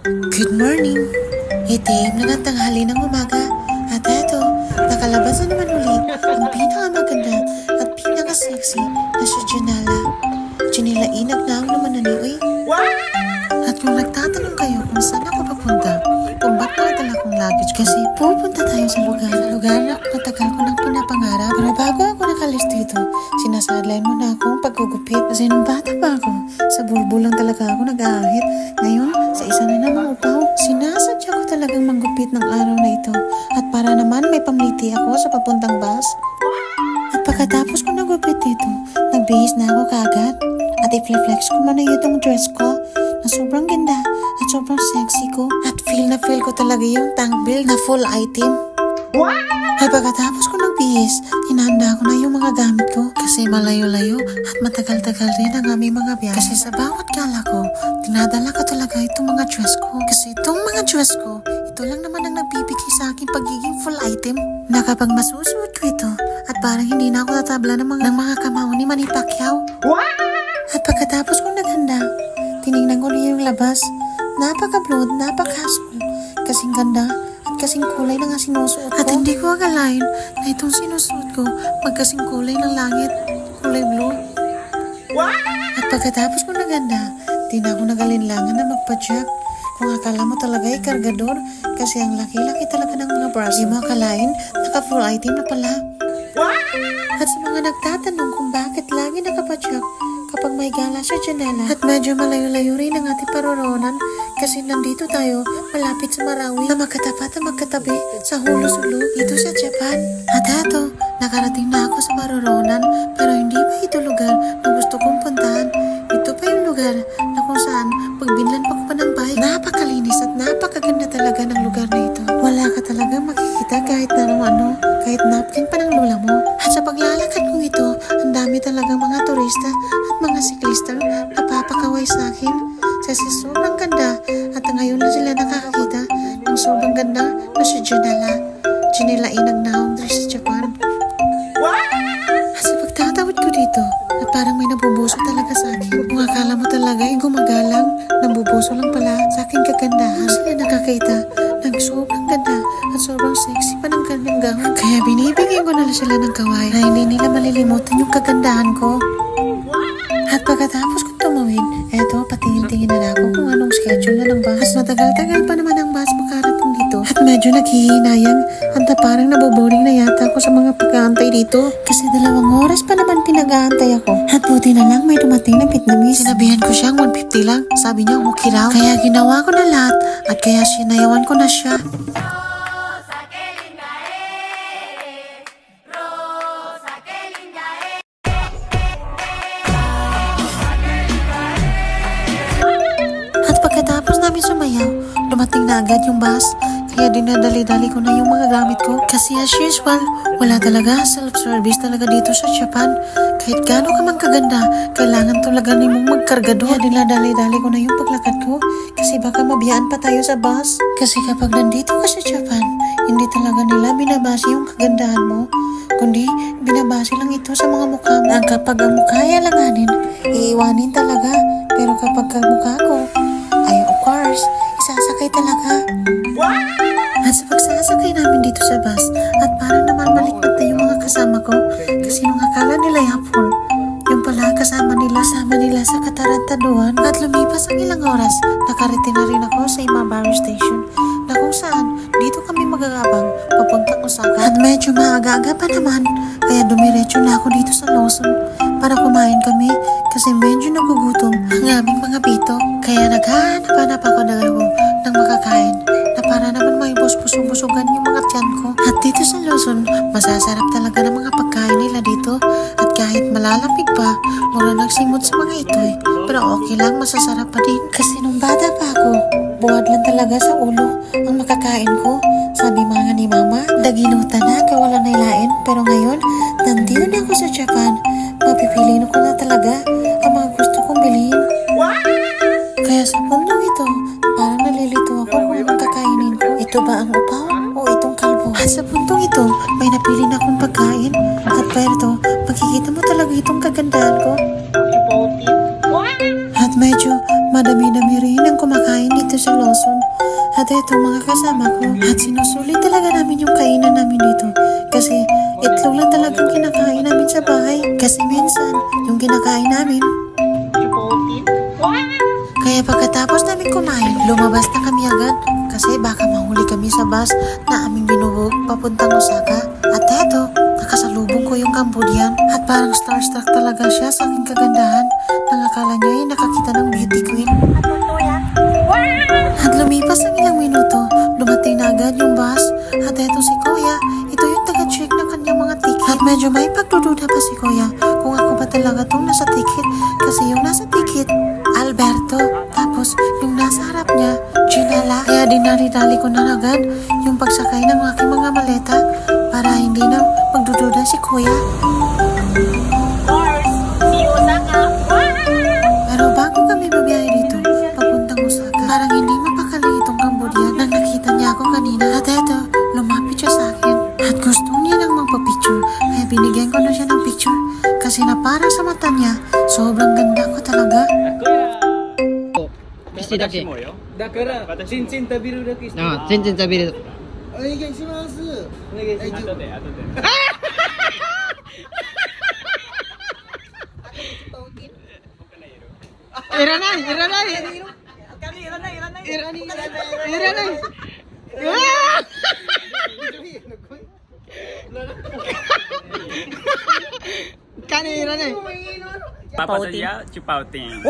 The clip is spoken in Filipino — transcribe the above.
Good morning! Itim na ng tanghali ng umaga. At eto, nakalabas na naman ulit ang pinakamaganda at pinaka-sexy na si Janella. Janella Inag na ang naman na niyo. At kung nagtatanong kayo kung saan ako papunta, kung ba't nakadala kong luggage, kasi pupunta tayo sa lugar na matagal ko nang pinapangarap. Pero bago ako nakalis dito, sinasadlayan mo na akong paggugupit. Kasi nung bata pa ako, sa bulbul lang talaga ako nag-aahit. Ngayon, sa isa na namang upaw, sinasadya ko talagang manggupit ng araw na ito. At para naman may pamliti ako sa papuntang bus. At pagkatapos ko nagupit dito, nagbihis na ako kaagad. At i-flex ko man na itong dress ko na sobrang ganda at sobrang sexy ko. At feel ko talaga yung tank build na full item. At pagkatapos ko nagbihis, hinahanda ko na yung mga gamit ko kasi malayo-layo at matagal-tagal rin ang aming mga biyahe. Kasi sa bawat gala ko, dinadala ko talaga itong mga dress ko. Kasi itong mga dress ko, ito lang naman ang nagbibigay sa akin pagiging full item. Na kapag masusuot ko ito, at parang hindi na ako tatabla ng mga kamao ni Manny Pacquiao. At pagkatapos kong naghanda, tinignan ko niya yung labas. Napaka-blood, napaka-hassle. Kasing ganda at kasing kulay na nga sinusuot ko. At hindi ko akalain na itong sinusuot ko magkasing kulay ng langit, kulay blue. At pagkatapos kong naghanda, di na ako nagalinlangan na magpa-jack. Kung akala mo talaga ay kargador, kasi ang laki-laki talaga ng mga bras. Di mo akalain, naka-full item na pala. At sa mga nagtatanong kung bakit lagi nakapadyak kapag may gala sa Janella, at medyo malayo-layo rin ang ating paroroonan kasi nandito tayo malapit sa Marawi na magkatapat at magkatabi sa Hulu-Sulu dito sa Japan. At eto, nakarating na ako sa paroroonan pero hindi pa ito lugar na gusto kong puntahan. Ito pa yung lugar na kung saan pagbinlan pa ko pa ng bike. Napakalinis at napakaganda talaga ng lugar na ito. Wala ka talagang makikita kahit na ano, kahit napkin pa ng lola mo. At sa paglalakad ko ito, ang dami talagang mga turista at mga siklista na napapakaway sa akin. Kasi sobrang ganda at ngayon na sila nakakakita ng sobrang ganda na si Janella. Janella Inag na ang dress sa Japan. At sa pagtatawid ko dito, at parang may nabubuso talaga sa akin. Kung akala mo talaga ay gumagalang, nabubuso lang pala sa aking kagandahan. Sila nakakita ng sobrang ganda at sobrang sexy pa ng kanyang gahon. Kaya binibigyan ko na sila ng kaway na hindi nila malilimutan yung kagandahan ko. At pagkatapos kong tumawid, eto, patingin-tingin na ako kung anong schedule na ng bus. At matagal-tagal pa naman ang bus makarating dito. At medyo naghihinayang at parang naboboring na yata ako sa mga pag-aantay dito. Kasi 2 oras pa naman pinag-aantay ako. At buti na lang may dumating na Vietnamese. Sinabihan ko siyang 150 lang. Sabi niya okay raw. Kaya ginawa ko na lahat at kaya sinayawan ko na siya. Pagkatapos namin sumayaw, dumating na agad yung bus. Kaya dinadali-dali ko na yung mga gamit ko. Kasi as usual, wala talaga. Self-service talaga dito sa Japan. Kahit gaano ka man kaganda, kailangan talaga ni mong magkargado. Kaya dinadali-dali ko na yung paglakad ko. Kasi baka mabiyaan pa tayo sa bus. Kasi kapag nandito ka sa Japan, hindi talaga nila binabase yung kagandahan mo. Kundi binabase lang ito sa mga mukha mo. Ang kapag ang mukha ay alanganin, iiwanin talaga. Pero kapag ang mukha ko, ay of course, isasakay talaga. At sa pagsasakay namin dito sa bus, at parang naman malikmat na yung mga kasama ko. Kasi nung akala nila yapon, yung pala kasama nila sa katarantaduhan. At lumipas ang ilang oras, nakarating na rin ako sa Imabari Station, na kung saan dito kami magagabang papuntang Osaka. At medyo maaga-aga pa naman, kaya dumiretso na ako dito sa Lawson para kumain kami kasi medyo nagugutom ang aming mga bito. Kaya naghahanap-hanap ako ng makakain na para naman may busog-busugan yung mga tiyan ko. At dito sa Lawson, masasarap talaga ng mga pagkain nila dito. At kahit malalamig pa, mura nagsimot sa mga ito pero okay lang, masasarap pa din. Kasi nung bata pa ako, buwad lang talaga sa ulo ang makakain ko. Sabi mga ni mama, daginutan na, kawala na ilain. Pero ngayon, nandito na ako sa Japan. Mapipiliin ko na talaga ang mga gusto kong bilhin. Kaya sa pundong ito, parang nalilito ako kung anong kakainin ko. Ito ba ang upaw o itong kalbo? At sa pundong ito, may napili na akong pagkain. At pero makikita mo talaga itong kagandahan ko. At medyo madami-dami rin ang kumakain dito sa Lawson. At ito mga kasama ko. At sinusulit talaga namin yung kainan namin dito. Kasi itlog lang talagang kinakain namin sa bahay. Kasi minsan, yung kinakain namin. Kaya pagkatapos namin kumain, lumabas na kami agad. Kasi baka mahuli kami sa bus na aming binubog papuntang Osaka. At eto, nakasalubong ko yung Cambodian. At parang starstruck talaga siya sa aking kagandahan. Nang akala niya ay nakakita ng beauty queen. At lumipas ang ilang minuto, dumating na agad yung bus. At eto si Kuya, ito yung taga-check ng kanyang mga ticket. At medyo may pagdududa pa si Kuya kung ako ba talaga itong nasa ticket. Kasi yung nasa ticket, Alberto. Tapos yung nasa harap niya, Ginala. Kaya dinari-dali ko na agad yung pagsakay ng aking mga maleta para hindi na magdududa si Kuya. Pero bago kami mabiyahe dito, papuntang Osaka, parang hindi mapakali itong Cambodian nang nakita niya ako kanina. At eto, lumapit siya sa akin. At gusto niya nang magpa-picture. Kaya binigyan ko na siya ng picture. Kasi na parang sa mata niya, sobrang ganda ko talaga. してだけ。だからチンチン食べるだけして。あ、全然食べる。お願いします。お願いします。後で。いらない。いらない。金いらない。Papa saja Cipauting.